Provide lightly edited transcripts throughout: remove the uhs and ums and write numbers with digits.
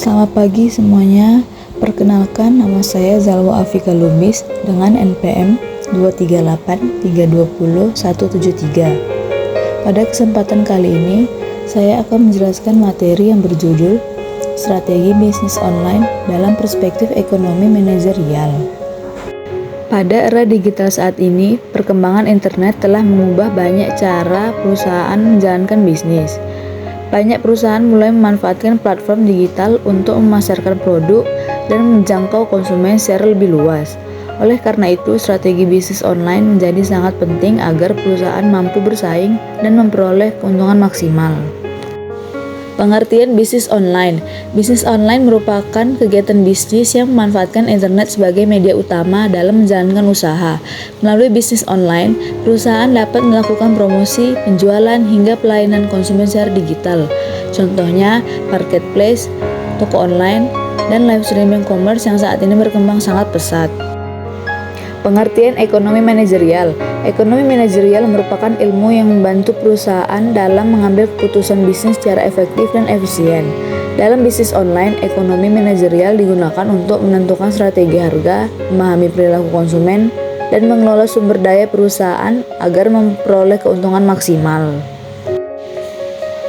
Selamat pagi semuanya. Perkenalkan, nama saya Zalwa Afika Lubis dengan NPM 238320173. Pada kesempatan kali ini, saya akan menjelaskan materi yang berjudul Strategi Bisnis Online dalam Perspektif Ekonomi Manajerial. Pada era digital saat ini, perkembangan internet telah mengubah banyak cara perusahaan menjalankan bisnis. Banyak perusahaan mulai memanfaatkan platform digital untuk memasarkan produk dan menjangkau konsumen secara lebih luas. Oleh karena itu, strategi bisnis online menjadi sangat penting agar perusahaan mampu bersaing dan memperoleh keuntungan maksimal. Pengertian bisnis online. Bisnis online merupakan kegiatan bisnis yang memanfaatkan internet sebagai media utama dalam menjalankan usaha. Melalui bisnis online, perusahaan dapat melakukan promosi, penjualan, hingga pelayanan konsumen secara digital. Contohnya, marketplace, toko online, dan live streaming commerce yang saat ini berkembang sangat pesat. Pengertian ekonomi manajerial. Ekonomi manajerial merupakan ilmu yang membantu perusahaan dalam mengambil keputusan bisnis secara efektif dan efisien. Dalam bisnis online, ekonomi manajerial digunakan untuk menentukan strategi harga, memahami perilaku konsumen, dan mengelola sumber daya perusahaan agar memperoleh keuntungan maksimal.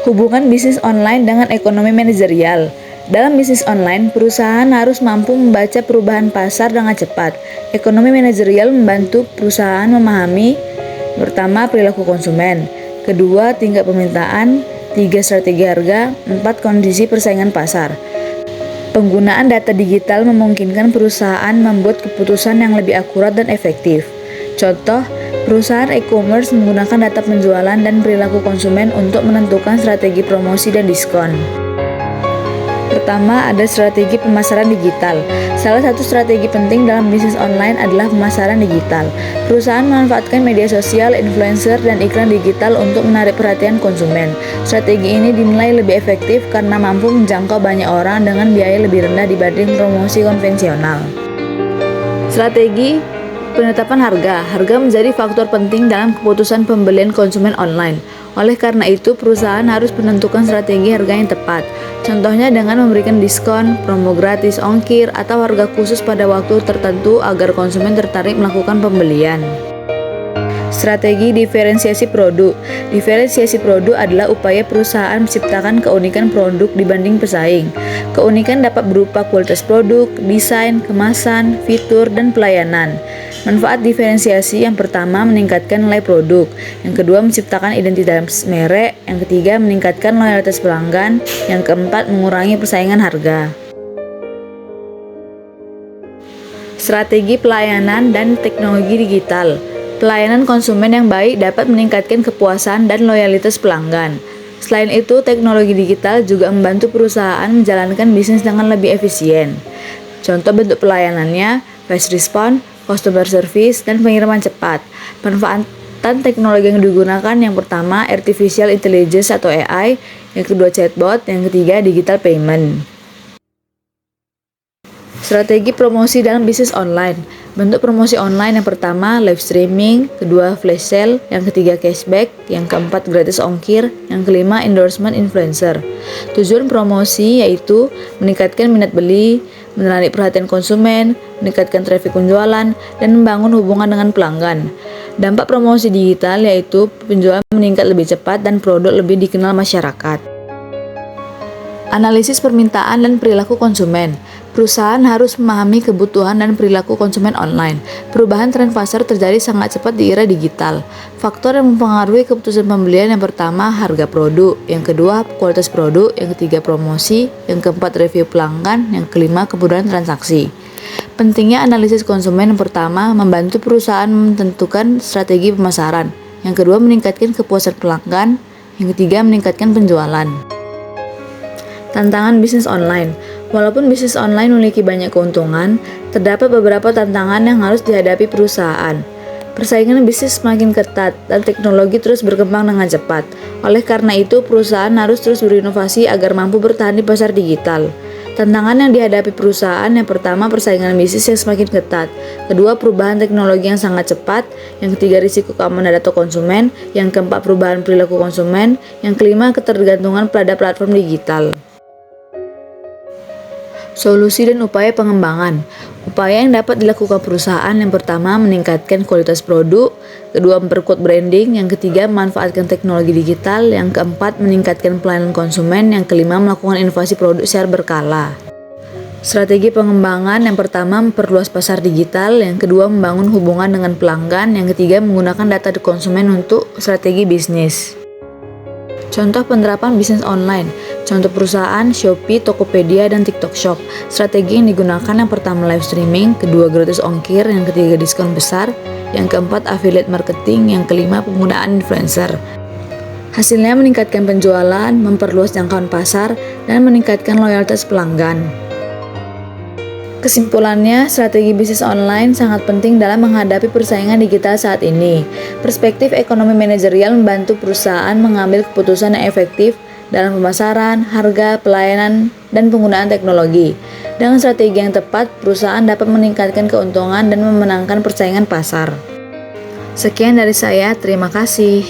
Hubungan bisnis online dengan ekonomi manajerial. Dalam bisnis online, perusahaan harus mampu membaca perubahan pasar dengan cepat. Ekonomi manajerial membantu perusahaan memahami, pertama, perilaku konsumen, kedua, tingkat permintaan, tiga, strategi harga, empat, kondisi persaingan pasar. Penggunaan data digital memungkinkan perusahaan membuat keputusan yang lebih akurat dan efektif. Contoh, perusahaan e-commerce menggunakan data penjualan dan perilaku konsumen untuk menentukan strategi promosi dan diskon. Pertama, ada strategi pemasaran digital. Salah satu strategi penting dalam bisnis online adalah pemasaran digital. Perusahaan memanfaatkan media sosial, influencer, dan iklan digital untuk menarik perhatian konsumen. Strategi ini dinilai lebih efektif karena mampu menjangkau banyak orang dengan biaya lebih rendah dibanding promosi konvensional. Strategi penetapan harga. Harga menjadi faktor penting dalam keputusan pembelian konsumen online. Oleh karena itu, perusahaan harus menentukan strategi harga yang tepat. Contohnya dengan memberikan diskon, promo gratis ongkir, atau harga khusus pada waktu tertentu agar konsumen tertarik melakukan pembelian. Strategi diferensiasi produk. Diferensiasi produk adalah upaya perusahaan menciptakan keunikan produk dibanding pesaing. Keunikan dapat berupa kualitas produk, desain, kemasan, fitur, dan pelayanan. Manfaat diferensiasi yang pertama meningkatkan nilai produk, yang kedua menciptakan identitas merek, yang ketiga meningkatkan loyalitas pelanggan, yang keempat mengurangi persaingan harga. Strategi pelayanan dan teknologi digital. Pelayanan konsumen yang baik dapat meningkatkan kepuasan dan loyalitas pelanggan. Selain itu, teknologi digital juga membantu perusahaan menjalankan bisnis dengan lebih efisien. Contoh bentuk pelayanannya, fast response, customer service, dan pengiriman cepat. Manfaatan teknologi yang digunakan yang pertama, artificial intelligence atau AI, yang kedua chatbot, yang ketiga digital payment. Strategi promosi dalam bisnis online. Bentuk promosi online yang pertama live streaming, kedua flash sale, yang ketiga cashback, yang keempat gratis ongkir, yang kelima endorsement influencer. Tujuan promosi yaitu meningkatkan minat beli, menarik perhatian konsumen, meningkatkan traffic penjualan, dan membangun hubungan dengan pelanggan. Dampak promosi digital yaitu penjualan meningkat lebih cepat dan produk lebih dikenal masyarakat. Analisis permintaan dan perilaku konsumen. Perusahaan harus memahami kebutuhan dan perilaku konsumen online. Perubahan tren pasar terjadi sangat cepat di era digital. Faktor yang mempengaruhi keputusan pembelian yang pertama, harga produk, yang kedua, kualitas produk, yang ketiga, promosi, yang keempat, review pelanggan, yang kelima, kemudahan transaksi. Pentingnya analisis konsumen yang pertama, membantu perusahaan menentukan strategi pemasaran. Yang kedua, meningkatkan kepuasan pelanggan. Yang ketiga, meningkatkan penjualan. Tantangan bisnis online. Walaupun bisnis online memiliki banyak keuntungan, terdapat beberapa tantangan yang harus dihadapi perusahaan. Persaingan bisnis semakin ketat dan teknologi terus berkembang dengan cepat. Oleh karena itu, perusahaan harus terus berinovasi agar mampu bertahan di pasar digital. Tantangan yang dihadapi perusahaan yang pertama, persaingan bisnis yang semakin ketat. Kedua, perubahan teknologi yang sangat cepat. Yang ketiga, risiko keamanan data konsumen. Yang keempat, perubahan perilaku konsumen. Yang kelima, ketergantungan pada platform digital. Solusi dan upaya pengembangan. Upaya yang dapat dilakukan perusahaan yang pertama meningkatkan kualitas produk, kedua memperkuat branding, yang ketiga memanfaatkan teknologi digital, yang keempat meningkatkan pelayanan konsumen, yang kelima melakukan inovasi produk secara berkala. Strategi pengembangan yang pertama memperluas pasar digital, yang kedua membangun hubungan dengan pelanggan, yang ketiga menggunakan data konsumen untuk strategi bisnis. Contoh penerapan bisnis online. Contoh perusahaan Shopee, Tokopedia, dan TikTok Shop. Strategi yang digunakan yang pertama live streaming, kedua gratis ongkir, yang ketiga diskon besar, yang keempat affiliate marketing, yang kelima penggunaan influencer. Hasilnya meningkatkan penjualan, memperluas jangkauan pasar, dan meningkatkan loyalitas pelanggan. Kesimpulannya, strategi bisnis online sangat penting dalam menghadapi persaingan digital saat ini. Perspektif ekonomi manajerial membantu perusahaan mengambil keputusan yang efektif dalam pemasaran, harga, pelayanan, dan penggunaan teknologi. Dengan strategi yang tepat, perusahaan dapat meningkatkan keuntungan dan memenangkan persaingan pasar. Sekian dari saya, terima kasih.